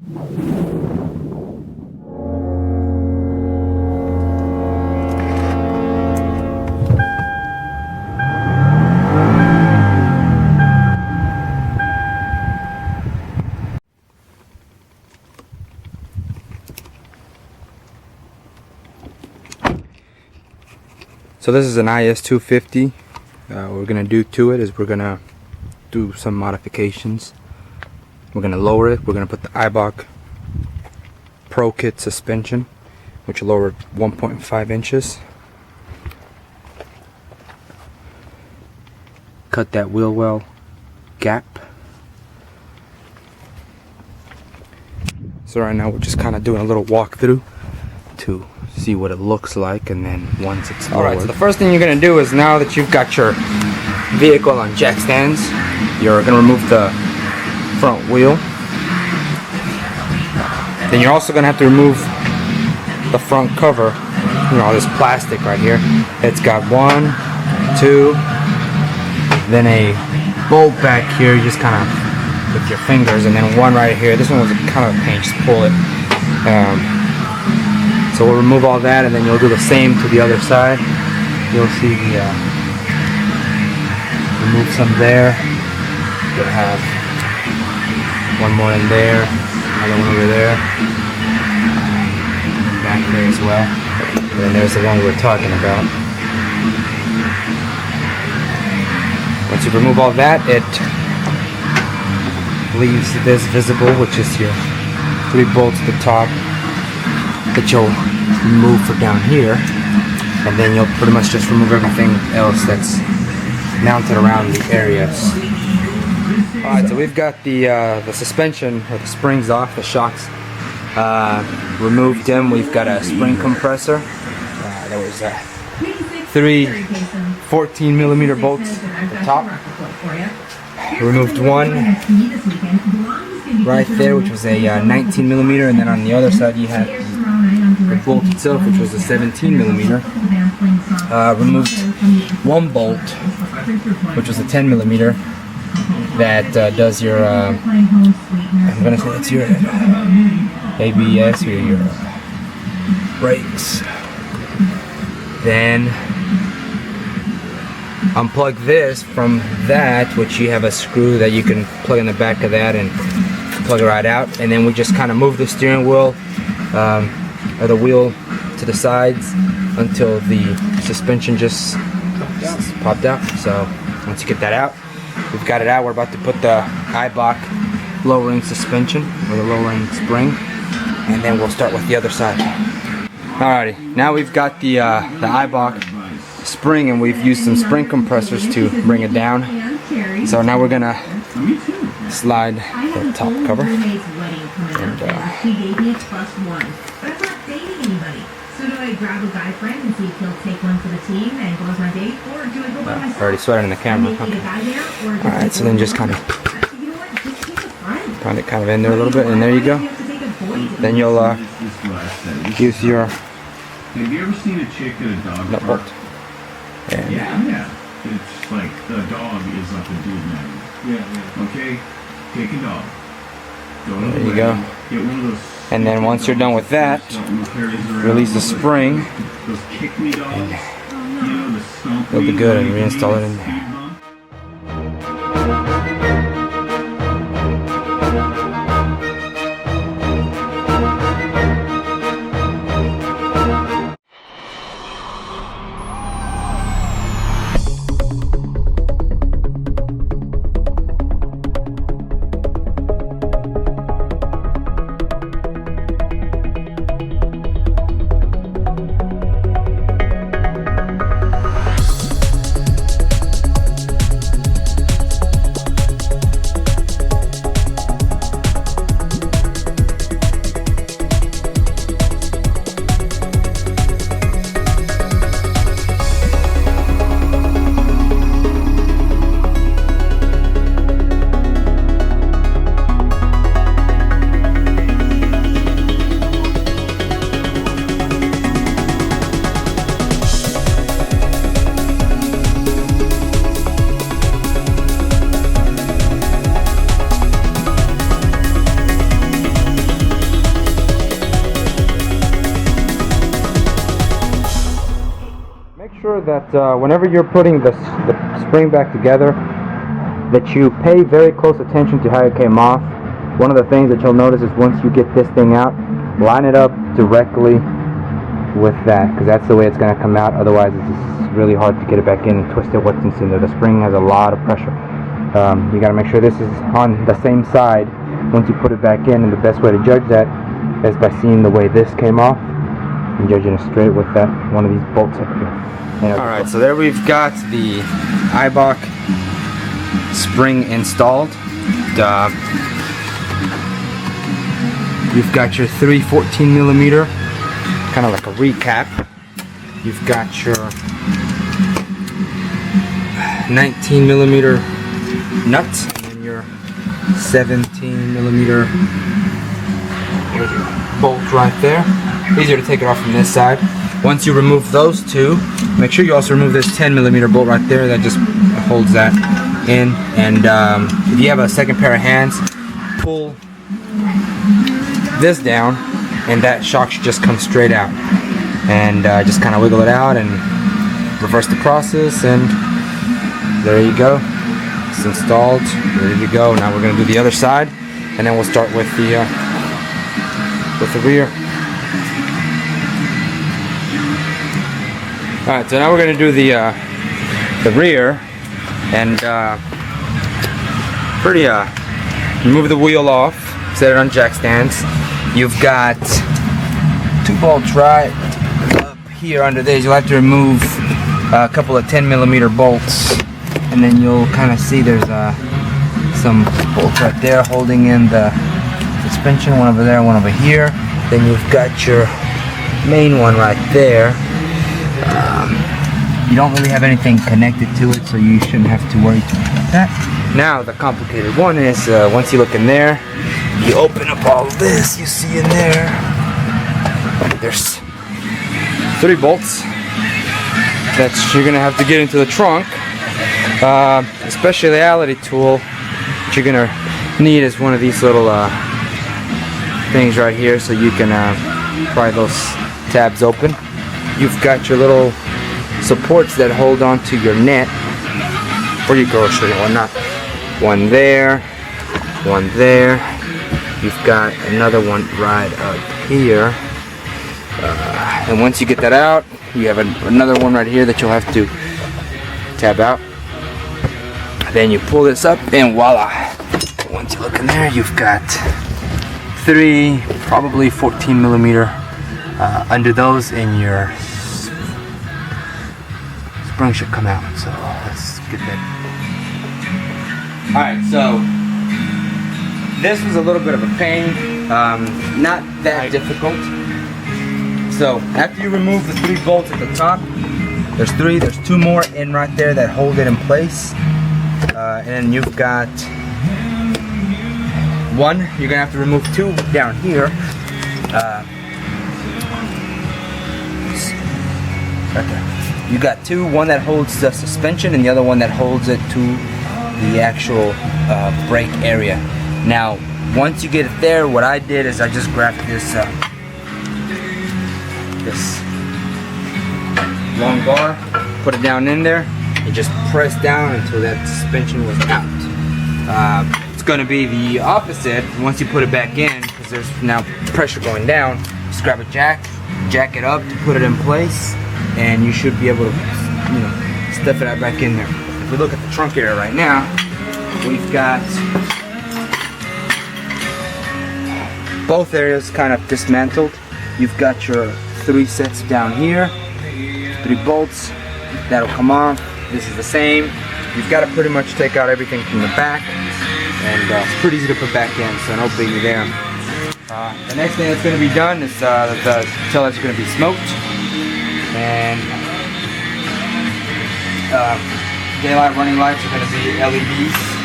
So this is an IS250. What we're gonna do to it is we're gonna do some modifications. We're gonna lower it. We're gonna put the Eibach Pro Kit suspension, which will lower 1.5 inches. Cut that wheel well gap. So right now we're just kind of doing a little walkthrough to see what it looks like, and then once it's lowered. Alright, so the first thing you're going to do is, now that you've got your vehicle on jack stands, you're going to remove the front wheel. Then you're also going to have to remove the front cover, you know, this plastic right here. It's got 1, 2, then a bolt back here, you just kind of with your fingers, and then one right here. This one was kind of a pain, just pull it. So we'll remove all that, and then you'll do the same to the other side. You'll see the remove some there. You'll have one more in there, another one over there, back there as well. And then there's the one we were talking about. Once you remove all that, it leaves this visible, which is your 3 bolts at the top that you'll remove for down here, and then you'll pretty much just remove everything else that's mounted around the areas. Alright, so we've got the suspension, or the springs off, the shocks removed them. We've got a spring compressor. There was 3 14mm bolts at the top. Removed one right there, which was a 19mm, and then on the other side you had the bolt itself, which was a 17mm. Removed one bolt, which was a 10mm, that does your I'm gonna say it's your ABS or your brakes. Then unplug this from that, which you have a screw that you can plug in the back of that and plug it right out. And then we just kind of move the steering wheel or the wheel to the sides until the suspension just popped out. So once you get that out, we've got it out. We're about to put the Eibach lowering suspension, or the lowering spring, and then we'll start with the other side. Alrighty, now we've got the Eibach spring, and we've used some spring compressors to bring it down. So now we're gonna slide the top cover, and already sweating in the camera. Okay. Alright, so then just kind of pound it kind of in there a little bit, and there you go. Then you'll use your nut bolt. And yeah. It's like the dog is like a dude now. Yeah. Okay, take a dog. There you go. And then once you're done with that, release the spring, and it'll be good, and reinstall it in there. sure that whenever you're putting the spring back together, that you pay very close attention to how it came off. One of the things that you'll notice is once you get this thing out, line it up directly with that, because that's the way it's going to come out. Otherwise it's just really hard to get it back in and twist it once it's in there. The spring has a lot of pressure. You got to make sure this is on the same side once you put it back in, and the best way to judge that is by seeing the way this came off and judging it straight with that one of these bolts up here. Alright, so there we've got the Eibach spring installed. You've got your 3 14mm, kind of like a recap. You've got your 19mm nuts, and then your 17mm bolt right there. Easier to take it off from this side. Once you remove those two, make sure you also remove this 10mm bolt right there. That just holds that in. And if you have a second pair of hands, pull this down, and that shock should just come straight out. And just kind of wiggle it out and reverse the process, and there you go. It's installed, ready to go. Now we're going to do the other side, and then we'll start with the rear. Alright, so now we're going to do the rear, and remove the wheel off, set it on jack stands. You've got 2 bolts right up here under this. You'll have to remove a couple of 10mm bolts, and then you'll kind of see there's some bolts right there holding in the suspension, one over there, one over here. Then you've got your main one right there. You don't really have anything connected to it, so you shouldn't have to worry too much about that. Now the complicated one is once you look in there, you open up all of this, you see in there, there's 3 bolts that you're gonna have to get into the trunk. A specialty tool that you're gonna need is one of these little things right here, so you can pry those tabs open. You've got your little supports that hold on to your net or your grocery and whatnot. One there, one there. You've got another one right up here. And once you get that out, you have another one right here that you'll have to tab out. Then you pull this up, and voila! Once you look in there, you've got 3, probably 14mm under those, and your spring should come out. So let's get that. Alright, so this was a little bit of a pain, not that difficult. So after you remove the 3 bolts at the top, there's 2 more in right there that hold it in place. And then you've got 1, you're gonna have to remove 2 down here. Right there. You got 2, one that holds the suspension and the other one that holds it to the actual brake area. Now, once you get it there, what I did is I just grabbed this this long bar, put it down in there, and just press down until that suspension was out. It's going to be the opposite once you put it back in, because there's now pressure going down. Just grab a jack it up to put it in place, and you should be able to, stuff it back in there. If we look at the trunk area right now, we've got both areas kind of dismantled. You've got your 3 sets down here, 3 bolts that'll come off. This is the same. You've got to pretty much take out everything from the back, and it's pretty easy to put back in, so no biggie there. The next thing that's going to be done is the taillights are going to be smoked, and daylight running lights are going to be LEDs.